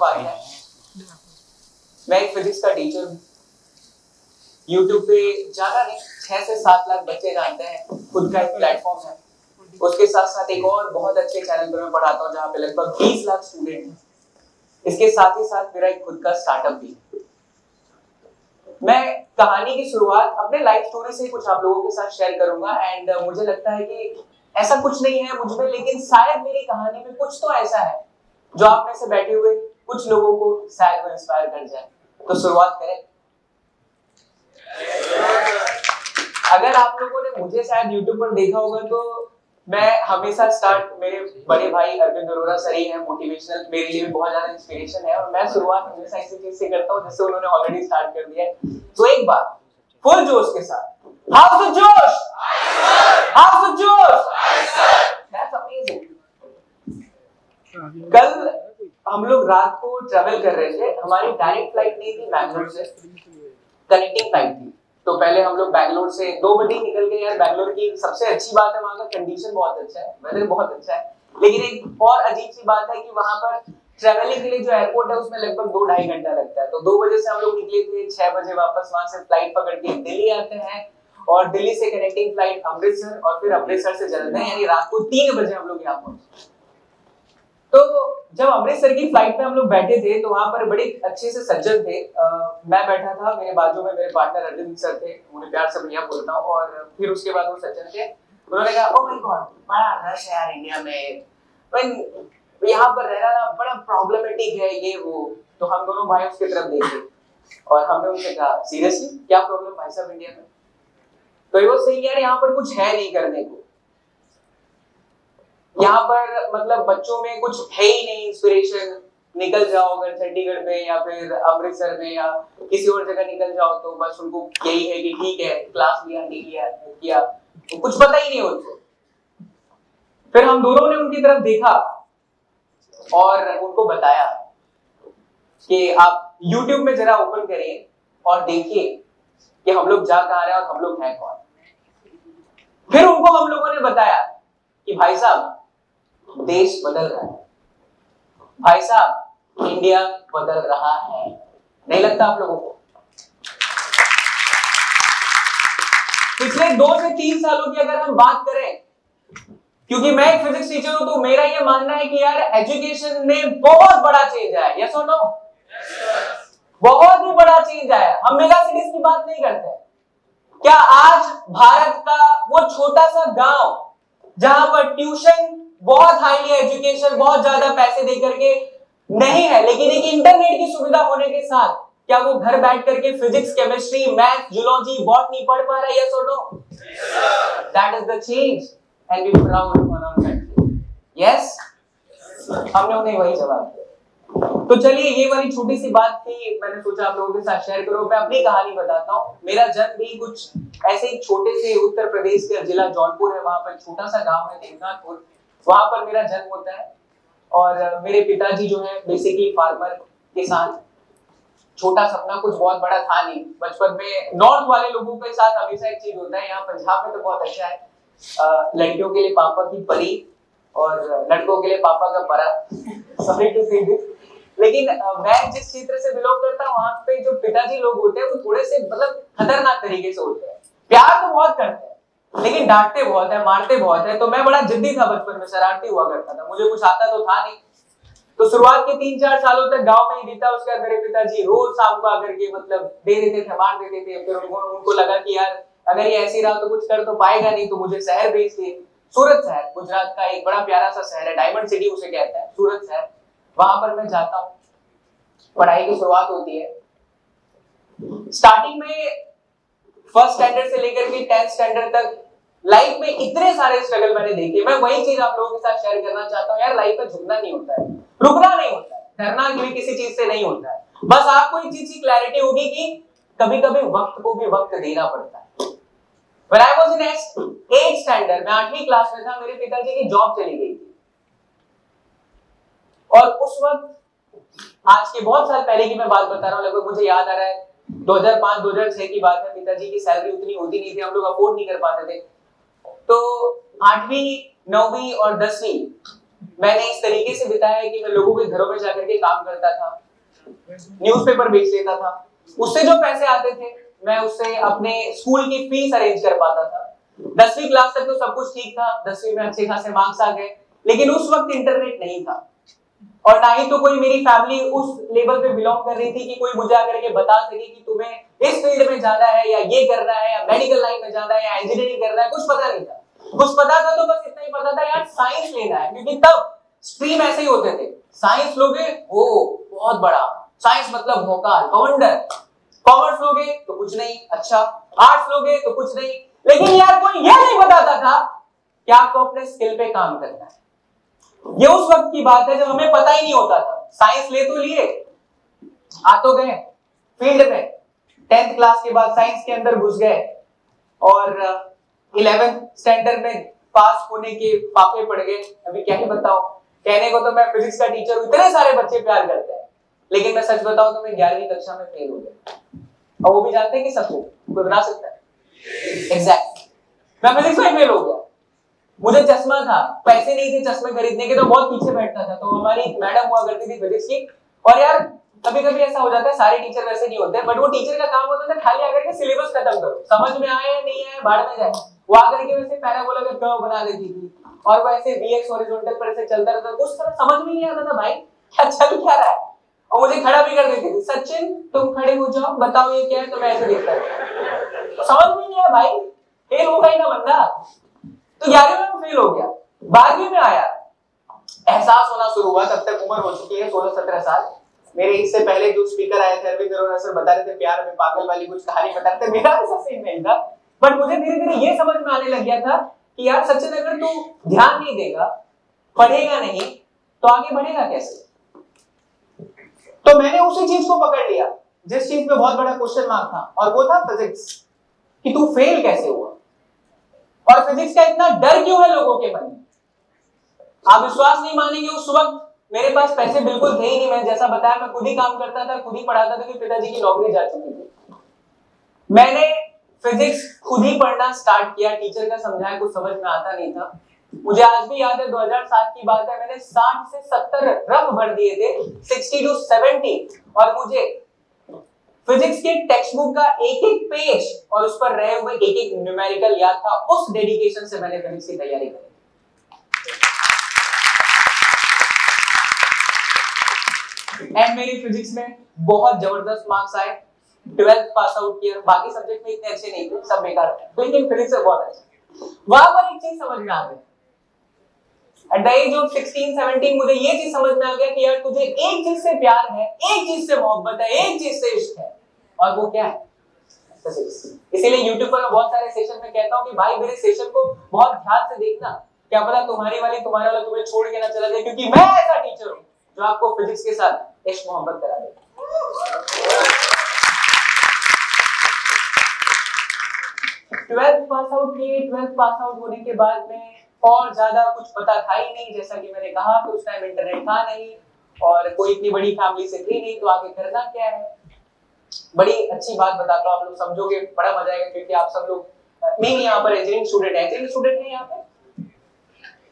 मुखोपाध्याय, मैं एक फिजिक्स का टीचर हूँ। यूट्यूब पे ज्यादा नहीं 6 से 7 लाख बच्चे जानते हैं, खुद का एक प्लेटफॉर्म है। उसके साथ साथ एक और बहुत अच्छे चैनल पर मैं पढ़ाता हूँ जहाँ पे लगभग 20 लाख स्टूडेंट हैं। इसके साथ ही साथ मेरा एक खुद का स्टार्टअप भी है। मैं कहानी की शुरुआत अपने लाइफ स्टोरी से कुछ आप लोगों के साथ शेयर करूंगा एंड मुझे लगता है कि ऐसा कुछ नहीं है मुझ में, लेकिन शायद मेरी कहानी में कुछ तो ऐसा है जो आप में से बैठे हुए कुछ लोगों को शायद इंस्पायर कर जाए। तो शुरुआत करें। अगर आप लोगों ने मुझे शायद YouTube पर देखा होगा तो मैं हमेशा स्टार्ट मेरे बड़े भाई अरविंद अरोड़ा सर ही हैं, मोटिवेशनल मेरे लिए भी बहुत ज्यादा इंस्पिरेशन है और मैं शुरुआत हमेशा इसी चीज से करता हूँ जिससे उन्होंने ऑलरेडी स्टार्ट कर दिया है। तो एक बार फुल जोश के साथ, हाउ द जोश, हाउ द जोश, दैट्स अमेजिंग। कल हम लोग रात को ट्रैवल कर रहे थे, हमारी डायरेक्ट फ्लाइट नहीं थी बैंगलोर से, कनेक्टिंग फ्लाइट थी। तो पहले हम लोग बैंगलोर से 2 बजे निकल गए। यार बैंगलोर की सबसे अच्छी बात है वहाँ का कंडीशन बहुत अच्छा है, वेदर बहुत अच्छा है, लेकिन एक और अजीब सी बात है कि वहाँ पर ट्रैवलिंग के लिए जो एयरपोर्ट है उसमें लगभग 2-2.5 घंटा लगता है। तो 2 बजे से हम लोग निकले थे, 6 बजे वापस वहाँ से फ्लाइट पकड़ के दिल्ली आते हैं और दिल्ली से कनेक्टिंग फ्लाइट अमृतसर और फिर अमृतसर से जलंधर, यानी रात को 3 बजे हम लोग यहाँ पहुंचे। तो जब अमृतसर की फ्लाइट पे हम लोग बैठे थे तो वहां पर बड़े अच्छे से सज्जन थे। मैं बैठा था, मेरे बाजू में मेरे पार्टनर अरविंद सर थे, उन्हें प्यार से भैया बोलता हूँ। और फिर उसके बाद वो सज्जन थे, उन्होंने कहा ओह माय गॉड बड़ा रश है यार इंडिया में, पर यहाँ पर रहना ना बड़ा प्रॉब्लमेटिक है ये वो। तो हम दोनों भाई उसकी तरफ देखे और हमने उनसे कहा सीरियसली क्या प्रॉब्लम भाई साहब इंडिया में? तो ये वो सही यार यहाँ पर कुछ है नहीं करने को, यहाँ पर मतलब बच्चों में कुछ है ही नहीं इंस्पिरेशन। निकल जाओ अगर चंडीगढ़ में या फिर अमृतसर में या किसी और जगह निकल जाओ तो बस उनको यही है कि ठीक है क्लास लिया नहीं लिया किया, तो कुछ पता ही नहीं उनको। फिर हम दोनों ने उनकी तरफ देखा और उनको बताया कि आप YouTube में जरा ओपन करिए और देखिए कि हम लोग जा कहाँ रहे हैं और हम लोग हैं कौन। फिर उनको हम लोगों ने बताया कि भाई साहब देश बदल रहा है, भाई साहब इंडिया बदल रहा है। नहीं लगता आप लोगों को? पिछले 2 से 3 सालों की अगर हम बात करें, क्योंकि मैं एक फिजिक्स टीचर हूं तो मेरा ये मानना है कि यार एजुकेशन में बहुत बड़ा चेंज आया। यस और नो? बहुत ही बड़ा चेंज आया। हम मेगा सिटीज की बात नहीं करते। क्या आज भारत का वो छोटा सा गांव जहां पर ट्यूशन बहुत हाईली एजुकेशन बहुत ज्यादा पैसे दे करके नहीं है, लेकिन एक इंटरनेट की सुविधा होने के साथ क्या वो घर बैठ करके physics chemistry math zoology botany पढ़ पा रहा है? यस और no? That is the change and we proud on our country. Yes, हमने उन्हें वही जवाब दिया। तो चलिए ये वाली छोटी सी बात थी, मैंने सोचा आप लोगों के साथ शेयर करूं। मैं अपनी कहानी बताता हूँ। मेरा जन्म भी कुछ ऐसे ही छोटे से उत्तर प्रदेश के जिला जौनपुर है, वहां पर छोटा सा गांव है देवनाथपुर, वहां पर मेरा जन्म होता है। और मेरे पिताजी जो है बेसिकली फार्मर, किसान। छोटा सपना कुछ बहुत बड़ा था नहीं। बचपन में नॉर्थ वाले लोगों के साथ हमेशा एक चीज होता है, यहाँ पंजाब में तो बहुत अच्छा है, लड़कियों के लिए पापा की परी और लड़कों के लिए पापा का परा। सॉरी टू से दिस, लेकिन मैं जिस क्षेत्र से बिलोंग करता हूँ वहां पे जो पिताजी लोग होते हैं वो थोड़े से मतलब खतरनाक तरीके से होते हैं। प्यार तो बहुत करते हैं लेकिन डांटते बहुत है, मारते बहुत है। तो मैं बड़ा जिद्दी था बचपन में, शरारती हुआ करता था, मुझे कुछ आता तो था नहीं। तो शुरुआत के 3-4 सालों तक गांव में ही बीता। उसके बाद मेरे पिताजी रोज शाम को आकर के मतलब दे देते थे, मार देते थे। फिर उनको लगा कि यार अगर ये ऐसे रहा तो कुछ कर तो पाएगा नहीं, तो मुझे शहर भेज दिए। सूरत शहर गुजरात का एक बड़ा प्यारा सा शहर है, डायमंड सिटी उसे कहते हैं, सूरत शहर। वहां पर मैं जाता हूँ, पढ़ाई की शुरुआत होती है। स्टार्टिंग में फर्स्ट स्टैंडर्ड से लेकर के 10th स्टैंडर्ड तक लाइफ में इतने सारे स्ट्रगल मैंने देखे। मैं वही चीज आप लोगों के साथ शेयर करना चाहता हूँ। यार लाइफ में झुकना नहीं होता है, रुकना नहीं होता है, डरना भी किसी चीज से नहीं होता है। बस आपको एक चीज की क्लैरिटी होगी कि कभी कभी वक्त को भी वक्त देना पड़ता है। When I was in 8th standard, मैं 8वीं क्लास में था, मेरे पिताजी की जॉब चली गई थी। और उस वक्त, आज के बहुत साल पहले की मैं बात बता रहा हूँ, लगभग मुझे याद आ रहा है 2005-2006 की बात है। पिताजी की सैलरी उतनी होती नहीं थी, हम लोग अफोर्ड नहीं कर पाते थे। तो 8वीं 9वीं और 10वीं मैंने इस तरीके से बिताया है कि मैं लोगों के घरों में जाकर के काम करता था, न्यूज़पेपर बेच लेता था, उससे जो पैसे आते थे मैं उससे अपने स्कूल की फीस अरेंज कर पाता था। 10वीं क्लास तक तो सब कुछ ठीक था, 10वीं में अच्छे खासे मार्क्स आ गए, लेकिन उस वक्त इंटरनेट नहीं था और ना ही तो कोई मेरी फैमिली उस लेवल पे बिलोंग कर रही थी कि कोई मुझे आकर के बता सके कि तुम्हें इस फील्ड में जाना है या ये करना है या मेडिकल लाइन में जाना है या इंजीनियरिंग करना है, कुछ पता नहीं था। कुछ पता था तो बस इतना ही पता था यार साइंस लेना है, क्योंकि तब स्ट्रीम ऐसे ही होते थे, साइंस लोगे ओ बहुत बड़ा, साइंस मतलब भौकाल बवंडर, कॉमर्स लोगे तो कुछ नहीं, अच्छा आर्ट्स लोगे तो कुछ नहीं, लेकिन यार कोई ये नहीं बताता था कि आपको अपने स्किल पे काम करना है। ये उस वक्त की बात है जब हमें पता ही नहीं होता था, साइंस ले तो लिए, आ तो गए फील्ड में, 10th क्लास के बाद साइंस के अंदर घुस गए और 11th स्टैंडर्ड में पास होने के पापे पड़ गए। अभी क्या ही बताओ, कहने को तो मैं फिजिक्स का टीचर हूं, इतने सारे बच्चे प्यार करते हैं, लेकिन मैं सच बताऊं तो मैं 11वीं कक्षा में फेल हो गया। और वो भी जानते हैं कि सब कोई बना सकता है, एग्जैक्ट मैं फिजिक्स में फेल हो गया। मुझे चश्मा था, पैसे नहीं थे चश्मे खरीदने के, तो बहुत पीछे बैठता था। तो हमारी एक मैडम हुआ करती थी फिजिक्स की, और यार कभी कभी ऐसा हो जाता है, सारे टीचर वैसे नहीं होते, बट वो टीचर का काम होता था खाली आकर के सिलेबस खत्म करो, समझ में आए या नहीं आए भाड़ में जाए। वो आकर के वैसे पैराबोला का कर्व बना देती थी और वो ऐसे bx हॉरिजॉन्टल पर ऐसे चलता रहता, कुछ समझ में नहीं आता था भाई क्या चल क्या रहा है, और मुझे खड़ा भी कर देती थी, सचिन तुम खड़े हो जाओ बताओ ये क्या है, तो मैं ऐसे देखता था, समझ में नहीं आया भाई, फेल होगा ही ना बंदा। तो 11वीं में फेल हो गया, 12वीं में आया, एहसास होना शुरू हुआ, तब तक उम्र हो चुकी है 16-17 साल। मेरे इससे पहले जो स्पीकर आए थे अरविंद अरोड़ा सर बता रहे थे प्यार में पागल वाली कुछ कहानी बता रहे थे, मेरा ऐसा सीन नहीं था, बट मुझे धीरे धीरे ये समझ में आने लग गया था कि यार सचिन अगर तू ध्यान नहीं देगा, पढ़ेगा नहीं, तो आगे बढ़ेगा कैसे। तो मैंने उसी चीज को पकड़ लिया जिस चीज पे बहुत बड़ा क्वेश्चन मार्क था, और वो था फिजिक्स, कि तू फेल कैसे हुआ और फिजिक्स का इतना डर क्यों है लोगों के मन में। आप विश्वास नहीं मानेंगे, उस वक्त मेरे पास पैसे बिल्कुल थे ही नहीं, मैं जैसा बताया मैं खुद ही काम करता था, खुद ही पढ़ाता था, कि पिताजी की नौकरी जा चुकी थी। मैंने फिजिक्स खुद ही पढ़ना स्टार्ट किया, टीचर का समझाया कुछ समझ में आता नहीं था। मुझे आज भी याद है 2007 की बात है, मैंने 60 से 70 रफ भर दिए थे, 60 to 70, और मुझे फिजिक्स के टेक्स्ट बुक का एक एक पेज और उस पर रहे हुए एक एक न्यूमेरिकल याद था। उस डेडिकेशन से मैंने फिजिक्स की तैयारी करी। एंड मेरी फिजिक्स में बहुत जबरदस्त मार्क्स आए, 12th पास आउट किया, बाकी सब्जेक्ट में इतने अच्छे नहीं थे, सब बेकार थे, लेकिन फिजिक्स में बहुत अच्छे। वहां पर एक चीज समझ में आ गई, एट द एज ऑफ 16-17 मुझे ये चीज समझ में आ गया कि यार तुझे एक चीज से प्यार है, एक चीज से मोहब्बत है, एक चीज से इश्क है, और वो क्या है, फिजिक्स। इसीलिए YouTube पर मैं बहुत सारे सेशन में कहता हूँ कि भाई मेरे सेशन को बहुत ध्यान से देखना, क्या पता तुम्हारी वाली तुम्हारा वाला तुम्हें छोड़ के ना चला जाए, क्योंकि मैं ऐसा टीचर हूँ जो आपको फिजिक्स के साथ इश्क मोहब्बत करा दे। 12th पास आउट किए, 12th पास आउट होने के बाद में और ज्यादा कुछ पता था ही नहीं, जैसा कि मैंने कहा कि उस टाइम इंटरनेट था नहीं और कोई इतनी बड़ी फैमिली से थी नहीं, तो आगे करना क्या है। बड़ी अच्छी बात बताता हूँ, आप लोग समझोगे, बड़ा मजा आएगा, क्योंकि आप सब लोग नहीं यहाँ पर इंजीनियरिंग स्टूडेंट है, इंजीनियरिंग स्टूडेंट है यहाँ पे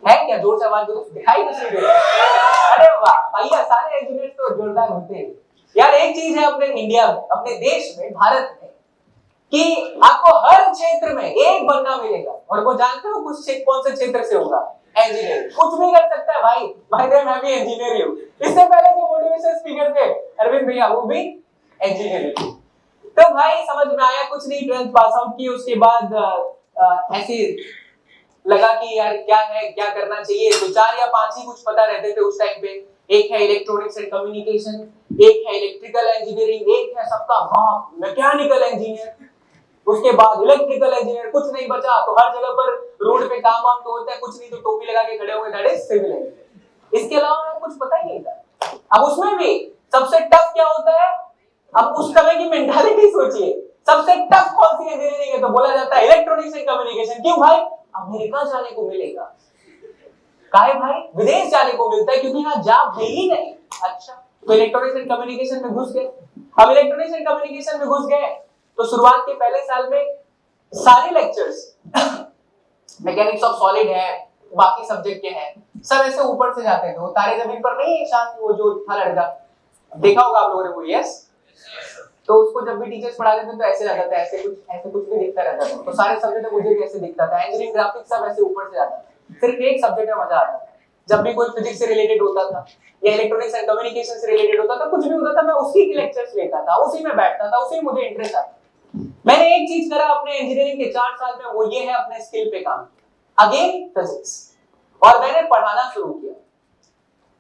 है क्या, जोर से आवाज दो, दिखाई नहीं दे रहा। अरे वाह भैया, सारे इंजीनियर तो जोरदार होते हैं यार। एक चीज है अपने इंडिया में, अपने देश में, भारत में, कि आपको हर क्षेत्र में एक बंदा मिलेगा, और वो जानते हो कुछ कौन से क्षेत्र से होगा, इंजीनियर। कुछ भी कर सकता है भाई, भाई मैं भी इंजीनियर ही हूँ। इससे पहले जो मोटिवेशन स्पीकर थे अरविंद भैया, वो भी इंजीनियर थे। तो भाई समझ में आया कुछ नहीं, 12th पास आउट की, उसके बाद ऐसे लगा कि यार क्या है, क्या करना चाहिए, तो 4 या 5 ही कुछ पता रहते थे उस टाइम पे। एक है इलेक्ट्रॉनिक्स एंड कम्युनिकेशन, एक है इलेक्ट्रिकल इंजीनियरिंग, एक है सबका बाप मैकेनिकल इंजीनियर, उसके बाद इलेक्ट्रिकल इंजीनियर, कुछ नहीं बचा। तो हर जगह पर रोड पे काम वाम तो होता है, कुछ नहीं तो टोपी लगा के खड़े हुए, दैट इज सिविल इंजीनियर। इसके अलावा कुछ पता ही नहीं था। अब उसमें भी सबसे टफ क्या होता है, अब उस समय की मेंटालिटी सोचिए, सबसे टफ कौन सी इंजीनियरिंग है, तो बोला जाता है इलेक्ट्रॉनिक्स एंड कम्युनिकेशन। क्यों भाई, अमेरिका जाने को मिलेगा, काहे भाई, विदेश जाने को मिलता है, क्योंकि यहाँ जॉब है ही नहीं। अच्छा, तो इलेक्ट्रॉनिक्स एंड कम्युनिकेशन में घुस गए। अब इलेक्ट्रॉनिक्स एंड कम्युनिकेशन में घुस गए तो शुरुआत के पहले साल में सारे लेक्चर्स मैकेनिक्स ऑफ सॉलिड है, बाकी सब्जेक्ट के हैं, सब ऐसे ऊपर से जाते थे। वो तारे जमीन पर नहीं, शांत वो जो था लड़का, देखा होगा आप लोगों ने वो, यस। तो उसको जब भी टीचर्स पढ़ाते थे तो ऐसे जाता था, ऐसे कुछ भी दिखता रहता था। तो सारे सब्जेक्ट मुझे भी ऐसे दिखता था, इंजीनियरिंग ग्राफिक्स सब ऐसे ऊपर से जाता था। सिर्फ एक सब्जेक्ट में मजा आता था, जब भी कोई फिजिक्स से रिलेटेड होता था या इलेक्ट्रॉनिक्स एंड कम्युनिकेशन से रिलेटेड होता था, कुछ भी होता था, मैं उसी के लेक्चर्स लेता था, उसी में बैठता था, उसी में मुझे इंटरेस्ट आता। मैंने एक चीज करा अपने इंजीनियरिंग के 4 साल में, वो ये है अपने स्किल पे काम, अगेन फिजिक्स, और मैंने पढ़ाना शुरू किया।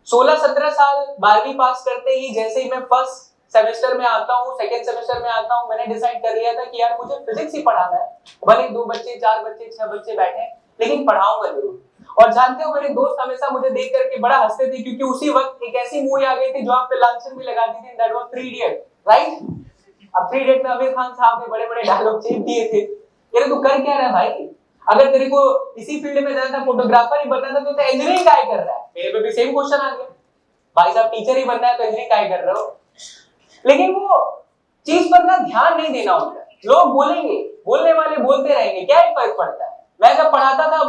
16-17 साल 12वीं पास करते ही जैसे ही मैं फर्स्ट सेमेस्टर में आता हूँ, सेकंड सेमेस्टर में आता हूँ, मैंने डिसाइड कर लिया था कि यार मुझे फिजिक्स ही पढ़ाना है, भले 2 बच्चे 4 बच्चे 6 बच्चे बैठे, लेकिन पढ़ाऊंगा जरूर। और जानते हो मेरे दोस्त हमेशा मुझे देख करके बड़ा हंसते थे, क्योंकि उसी वक्त एक ऐसी मूवी आ गई थी जो आप पे लांछन भी लगा दी थी, दैट वाज 3 इडियट, राइट। अब 3 इडियट में आमिर खान साहब ने बड़े बड़े डायलॉग चेप दिए थे, तेरे तू कर क्या रहा है भाई, अगर तेरे को इसी फील्ड में जाना था, फोटोग्राफर ही बनना था, तो इंजीनियरिंग काय कर रहा है। मेरे पे भी सेम क्वेश्चन आ गया, भाई साहब टीचर ही बनना है तो इंजीनियरिंग काय कर रहे हो। लेकिन वो चीज पर ना ध्यान नहीं देना होता है। लोग बोलेंगे, बोलने वाले बोलते रहेंगे, क्या ही फर्क पड़ता है। मैं जब पढ़ाता था,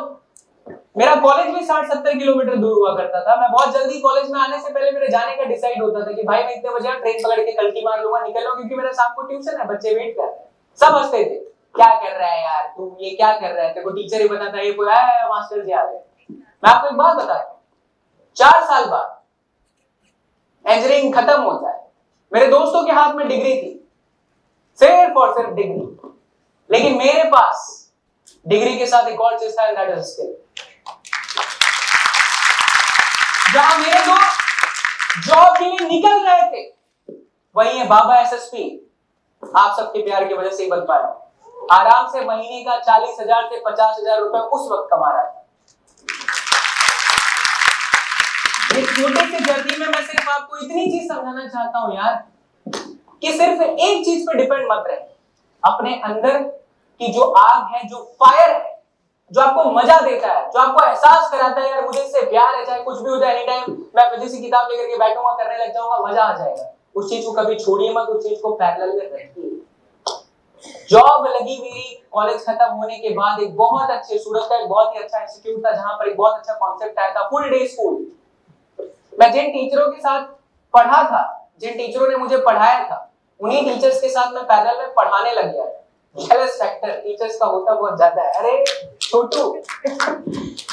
मेरा कॉलेज भी 60-70 किलोमीटर दूर हुआ करता था। मैं बहुत जल्दी कॉलेज में आने से पहले मेरे जाने का डिसाइड होता था कि भाई मैं इतने बजे ट्रेन पकड़ के कल्टी मार लूंगा, निकल लूंगा, क्योंकि मेरा शाम को ट्यूशन है, बच्चे वेट कर रहे हैं। सब हंसते थे, क्या कर रहा है यार तू, ये क्या कर रहा है, तेरे को टीचर ही बनाता है, ये कोई आया मास्टर जी आ गए। मैं आपको एक बात बताता हूं, 4 साल बाद इंजीनियरिंग खत्म होता है, मेरे दोस्तों के हाथ में डिग्री थी, सिर्फ और सिर्फ डिग्री, लेकिन मेरे पास डिग्री के साथ एक और चीज था, दैट इज स्किल। जहां मेरे दोस्त जॉब के लिए निकल रहे थे, वही है बाबा एसएसपी, आप सबके प्यार की वजह से ही बन पाया। आराम से महीने का 40,000 से 50,000 रुपए उस वक्त कमा रहा था। इस छोटे से जर्नी में मैं सिर्फ आपको इतनी चीज समझाना चाहता हूं यार, कि सिर्फ एक चीज पे डिपेंड मत रहे, अपने अंदर की जो आग है, जो फायर है, जो आपको मजा देता है, जो आपको एहसास कराता है यार मुझे इससे प्यार है, चाहे कुछ भी हो जाए, एनी टाइम मैं फिजिक्स की किताब लेकर के बैठूंगा, करने लग जाऊंगा, मजा आ जाएगा। उस चीज को कभी छोड़िए मत, उस चीज को पैरेलल में रखिए। जॉब लगी मेरी कॉलेज खत्म होने के बाद, एक बहुत अच्छे सूरत का एक बहुत ही अच्छा इंस्टीट्यूट था, जहां पर एक बहुत अच्छा कॉन्सेप्ट आया था, फुल डे स्कूल। मैं जिन टीचरों के साथ पढ़ा था, जिन टीचरों ने मुझे पढ़ाया था, उन्हीं टीचर्स के साथ मैं पैरेलल में पढ़ाने लग गया था। जेलस फैक्टर टीचर्स का होता बहुत ज्यादा है, अरे छोटू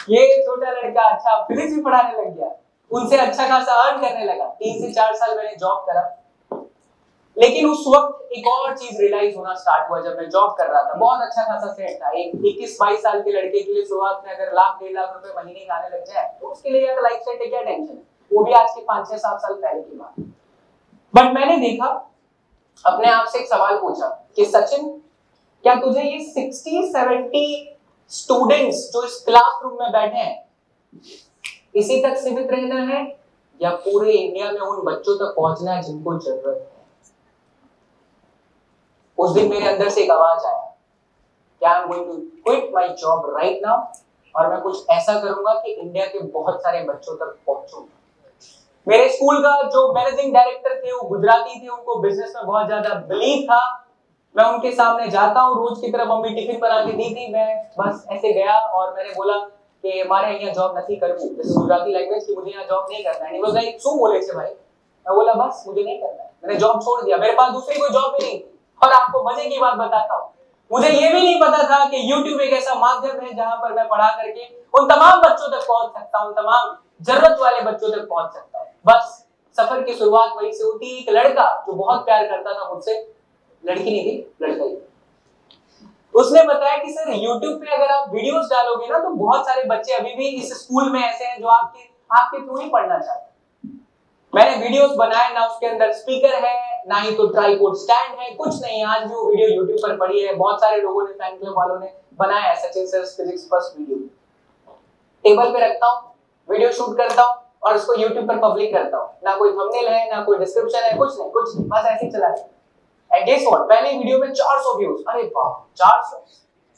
ये छोटा लड़का अच्छा फिजिक्स भी पढ़ाने लग गया, उनसे अच्छा खासा अर्न करने लगा। 3 से 4 साल मैंने जॉब करा, लेकिन उस वक्त एक और चीज रियलाइज होना स्टार्ट हुआ। जब मैं जॉब कर रहा था, बहुत अच्छा खासा सेट था, एक 21-22 साल के लड़के के लिए शुरुआत में अगर लाख 1.5 लाख रुपए महीने का आने लग जाए तो उसके लिए यार लाइफ सेट है, क्या टेंशन है, वो भी आज के 5-6-7 साल पहले की बात। बट मैंने देखा, अपने आप से एक सवाल पूछा कि सचिन, क्या तुझे ये 60-70 स्टूडेंट्स जो इस क्लासरूम में बैठे हैं, इसी तक सीमित रहना है, या पूरे इंडिया में उन बच्चों तक पहुंचना है जिनको जरूरत है? उस दिन मेरे अंदर से एक आवाज आया, क्या I am going to quit my job right now, और मैं कुछ ऐसा करूंगा कि इंडिया के बहुत सारे बच्चों तक पहुंचूंगा। मेरे स्कूल का जो मैनेजिंग डायरेक्टर थे वो गुजराती थे, उनको बिजनेस में बहुत ज्यादा बिलीव था। मैं उनके सामने जाता हूँ, रोज की तरह मम्मी टिफिन बना के दी थी, मैं बस ऐसे गया और मैंने बोला कि हमारे यहाँ जॉब नहीं करूँ, जैसे गुजराती लैंग्वेज की, मुझे यहाँ जॉब नहीं करना है। वो लाइक सो बोले थे भाई, मैं बोला बस मुझे नहीं करना है, मैंने जॉब छोड़ दिया, मेरे पास दूसरी कोई जॉब भी नहीं थी। और आपको मजे की बात बताता हूँ, मुझे ये भी नहीं पता था कि YouTube एक ऐसा माध्यम है जहां पर मैं पढ़ा करके उन तमाम बच्चों तक पहुंच सकता हूँ, तमाम जरूरत वाले बच्चों तक पहुंच सकता हूँ। बस सफर की शुरुआत वहीं से होती। एक लड़का जो बहुत प्यार करता था मुझसे, लड़की नहीं थी, लड़का ही, उसने बताया कि सर YouTube पे अगर आप वीडियोस डालोगे ना तो बहुत सारे बच्चे अभी भी इस स्कूल में ऐसे हैं जो आपके थ्रू ही पढ़ना चाहते हैं। मैंने वीडियोस बनाए, ना उसके अंदर स्पीकर है, ना ही तो ट्राइपॉड स्टैंड है, कुछ नहीं। आज भी वो वीडियो YouTube पर पड़ी है, बहुत सारे लोगों ने, फैन क्लब वालों ने बनाया है। Sachin sir physics first video table पे रखता हूँ, वीडियो शूट करता हूँ और उसको YouTube पर पब्लिक करता हूँ। ना कोई थंबनेल है, ना कोई डिस्क्रिप्शन है, कुछ नहीं, बस ऐसे ही चला गया। एंड गेस व्हाट, पहले वीडियो में 400 व्यूज। अरे बाप, 400!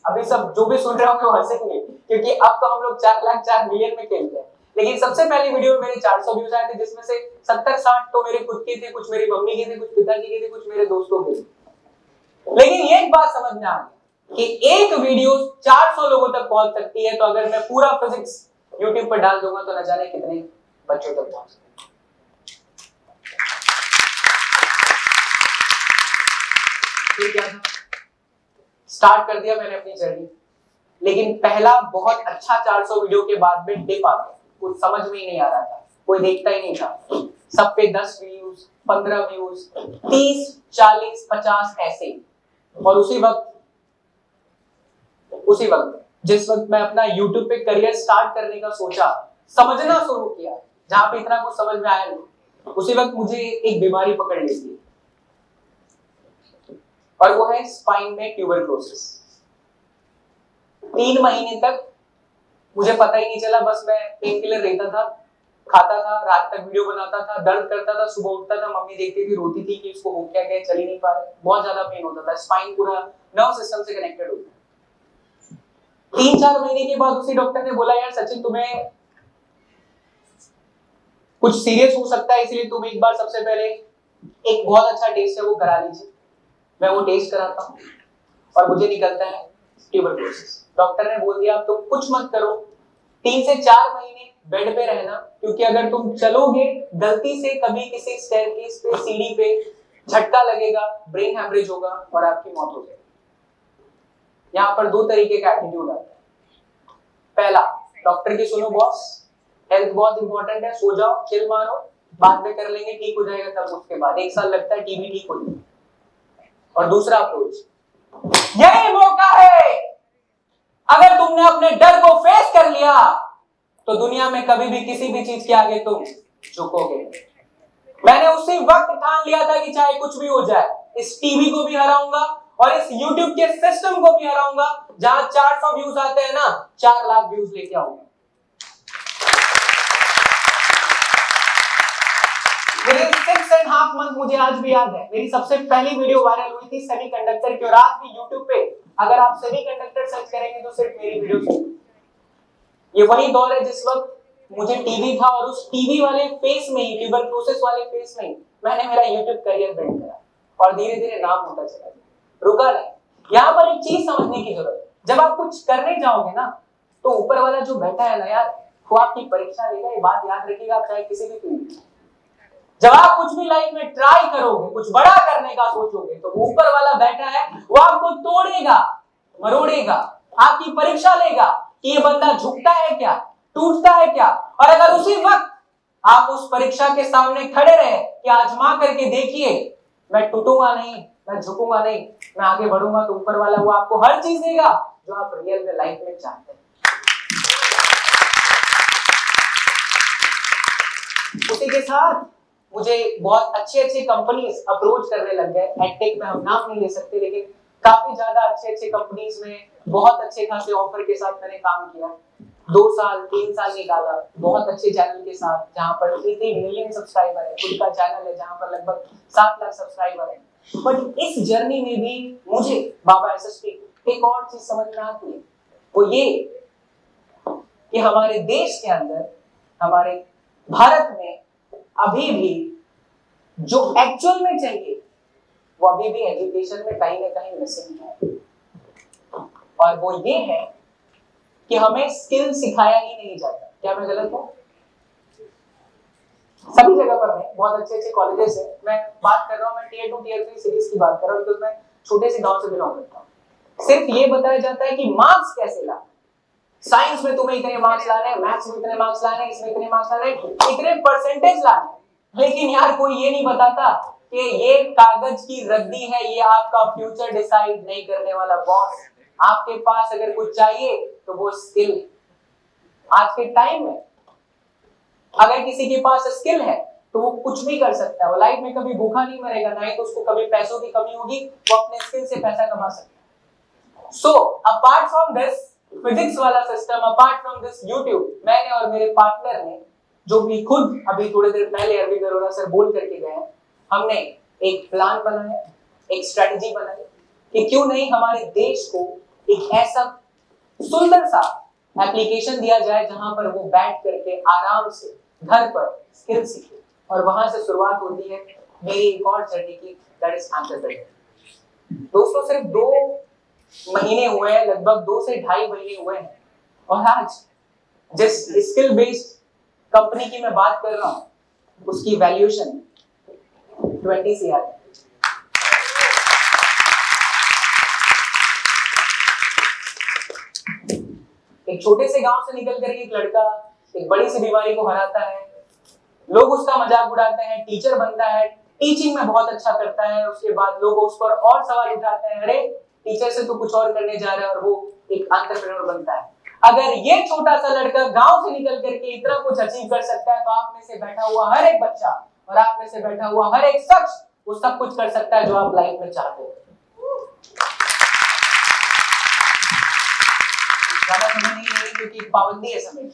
अभी सब जो भी सुन रहे होंगे वो हंसेंगे, क्योंकि अब तो हम लोग 4 लाख 4 मिलियन में खेलते हैं। लेकिन सबसे पहली वीडियो में मेरे 400 व्यूज आए थे, जिसमें से 70-60 तो मेरे खुद के थे, कुछ मेरी मम्मी के थे, कुछ पिताजी के थे, कुछ मेरे दोस्तों के थे। लेकिन ये एक बात समझ में आ गई कि एक वीडियो 400 लोगों तक पहुंच सकती है, तो अगर मैं पूरा फिजिक्स YouTube पर डाल दूंगा तो न जाने कितने बच्चों तक पहुंच गए। क्या था, स्टार्ट कर दिया मैंने अपनी जर्नी, लेकिन पहला बहुत अच्छा 400 वीडियो के बाद में डिप आ गया, कुछ समझ में ही नहीं आ रहा था, कोई देखता ही नहीं था, सब पे 10 व्यूज, 15 व्यूज, 30, 40, 50 ऐसे। और उसी वक्त जिस वक्त मैं अपना YouTube पे करियर स्टार्ट करने का सोचा, समझना शुरू किया, जहां पे इतना कुछ समझ में आया नहीं, उसी वक्त मुझे एक बीमारी पकड़ ली थी, और वो है स्पाइन में ट्यूबरक्लोसिस। 3 महीने तक मुझे पता ही नहीं चला, बस मैं पेन किलर लेता था, खाता था, रात तक वीडियो बनाता था, दर्द करता था, सुबह उठता था, मम्मी देखती थी, रोती थी कि इसको हो क्या गया, चल ही नहीं पा रहा, बहुत ज्यादा पेन होता था, स्पाइन पूरा नर्व सिस्टम से कनेक्टेड होता है। 3-4 महीने के बाद उसी डॉक्टर ने बोला, यार सचिन तुम्हें कुछ सीरियस हो सकता है, इसलिए तुम एक बार सबसे पहले एक बहुत अच्छा टेस्ट है वो करा लीजिए। मैं वो टेस्ट कराता हूँ और मुझे निकलता है ट्यूबरक्लोसिस। डॉक्टर ने बोल दिया, अब तुम कुछ मत करो, 3 से 4 महीने बेड पे रहना, क्योंकि अगर तुम चलोगे गलती से कभी किसी स्टेयरकेस पे, सीढ़ी पे झटका लगेगा, ब्रेन हैमरेज होगा और आपकी मौत हो जाएगी। यहाँ पर 2 तरीके का एटीट्यूड आता है। पहला, डॉक्टर की सुनो बॉस, हेल्थ बहुत इंपॉर्टेंट है, सो जाओ, चिल मारो, बाद में कर लेंगे, ठीक हो जाएगा, तब उसके बाद 1 साल लगता है, टीबी ठीक हो जाएगी। और दूसरा अप्रोच, यही मौका है, अगर तुमने अपने डर को फेस कर लिया तो दुनिया में कभी भी किसी भी चीज के आगे तुम झुकोगे। मैंने उसी वक्त ठान लिया था कि चाहे कुछ भी हो जाए, इस टीवी को भी हराऊंगा और इस YouTube के सिस्टम को भी हराऊंगा। जहां 400 व्यूज आते हैं ना, 4 लाख व्यूज लेके आऊंगा। मेरे 6.5 मंथ मुझे आज भी याद है, मेरी सबसे पहली वीडियो वायरल हुई थी सेमीकंडक्टर की, और आज भी YouTube पे अगर आप सेमीकंडक्टर सर्च करेंगे तो सिर्फ मेरी वीडियो है। ये वही दौर है जिस वक्त मुझे टीवी था, और उस टीवी वाले फेस में ही, ट्यूबरक्लोसिस वाले फेस में ही मैंने मेरा YouTube करियर बिल्ड करा, और धीरे धीरे नाम होता चला गया, रुका नहीं। यहाँ पर एक चीज समझने की जरूरत है, जब आप कुछ करने जाओगे ना, तो ऊपर वाला जो बैठा है ना यार, वो आपकी परीक्षा लेगा, ये बात याद रखिएगा, आप चाहे किसी भी फील्ड में। जब आप कुछ भी लाइफ में ट्राई करोगे, कुछ बड़ा करने का सोचोगे, तो ऊपर वाला बैठा है, वो आपको तोड़ेगा, मरोड़ेगा, आपकी परीक्षा लेगा कि ये बंदा झुकता है क्या, टूटता है क्या। और अगर उसी वक्त आप उस परीक्षा के सामने खड़े रहे कि आजमा करके देखिए, मैं टूटूंगा नहीं, मैं झुकूंगा नहीं, मैं आगे बढ़ूंगा, तो ऊपर वाला वो आपको हर चीज देगा जो आप रियल में लाइफ में चाहते हैं। उसी के साथ मुझे बहुत अच्छे कंपनीज अप्रोच करने लग गए। एडटेक में हम नाम नहीं ले सकते, लेकिन काफी ज्यादा अच्छे कंपनीज में बहुत अच्छे खासे ऑफर के साथ मैंने काम किया। 2 साल 3 साल निकाला बहुत अच्छे चैनल के साथ, जहां पर 3 मिलियन सब्सक्राइबर है, खुद का चैनल है जहां पर लगभग 7 लाख सब्सक्राइबर है। बट इस जर्नी में भी मुझे बाबा एसएसपी एक और चीज समझ में आती है, वो ये कि हमारे देश के अंदर, हमारे भारत में अभी भी जो एक्चुअल में चाहिए, वो अभी भी एजुकेशन में कहीं ना कहीं मिसिंग है। और वो ये है कि हमें स्किल सिखाया ही नहीं जाता। क्या मैं गलत हूं? सभी जगह पर है, बहुत अच्छे कॉलेजेस है, मैं बात कर रहा हूं, मैं टियर 2 टियर 3 सिटीज की बात कर रहा हूं, क्योंकि मैं छोटे से गांव से बिलोंग करता हूं। सिर्फ ये बताया जाता है कि मार्क्स कैसे लाना, साइंस में तुम्हें इतने मार्क्स लाने हैं, मैथ्स में इतने मार्क्स लाने हैं, इसमें इतने मार्क्स लाने हैं, इतने परसेंटेज लाने। लेकिन यार कोई ये नहीं बताता कि ये कागज की रद्दी है, ये आपका फ्यूचर डिसाइड नहीं करने वाला बॉस। आपके पास अगर कुछ चाहिए तो वो स्किल। आज के टाइम में अगर किसी के पास स्किल है तो वो कुछ भी कर सकता है, वो लाइफ में कभी भूखा नहीं मरेगा, ना ही तो उसको कभी पैसों की कमी होगी, वो अपने स्किल से पैसा कमा सकता है। So apart from this physics वाला system, apart from this YouTube, मैंने और मेरे पार्टनर ने, जो भी खुद अभी थोड़ी देर पहले अरविंद अरोड़ा सर बोल करके गए, हमने एक प्लान बनाया, एक स्ट्रेटजी बनाई कि क्यों नहीं हमारे देश को एक ऐसा सुंदर सा एप्लीकेशन दिया जाए जहां पर वो बैठ करके आराम से घर पर स्किल सीखे। और वहां से शुरुआत होती है मेरी एक और जर्नी की, दैट इज एंटरप्रेन्योर। दोस्तों सिर्फ 2 महीने हुए हैं, लगभग 2 से ढाई महीने हुए हैं, और आज जिस स्किल बेस्ड कंपनी की मैं बात कर रहा हूं उसकी वैल्यूएशन 20 CR। एक छोटे से गांव से निकल कर एक लड़का एक बड़ी सी बीमारी को हराता है, लोग उसका मजाक उड़ाते हैं, टीचर बनता है, टीचिंग में बहुत अच्छा करता है, उसके बाद लोग उस पर और सवाल उठाते हैं, अरे टीचर से तू कुछ और करने जा रहा है, और वो एक एंटरप्रेन्योर बनता है। अगर ये छोटा सा लड़का गांव से निकल करके इतना कुछ अचीव कर सकता है, तो आप में से बैठा हुआ हर एक बच्चा और आप में से बैठा हुआ हर एक शख्स वो सब कुछ कर सकता है जो आप लाइफ में चाहते हो। ज्यादा समय नहीं है क्योंकि पाबंदी है समय,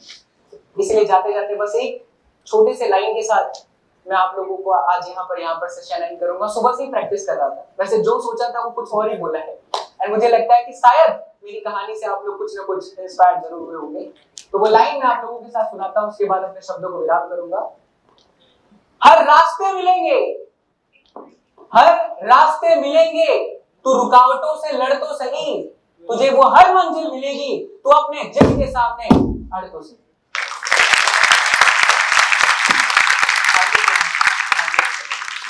इसलिए जाते जाते बस एक छोटे से लाइन के साथ मैं आप लोगों को आज यहाँ पर सेशन एंड करूंगा। सुबह से ही प्रैक्टिस कर रहा था, वैसे जो सोचा था वो कुछ और ही बोला है, और मुझे लगता है कि शायद मेरी कहानी से आप लोग कुछ ना कुछ इंस्पायर जरूर हुए होंगे। तो वो लाइन मैं आप लोगों के साथ सुनाता हूँ, उसके बाद अपने शब्दों को विराम करूंगा। हर रास्ते मिलेंगे, हर रास्ते मिलेंगे, तू रुकावटों से लड़ तो सही, तुझे वो हर मंजिल मिलेगी, तू अपने जिद के सामने अड़ तो सही।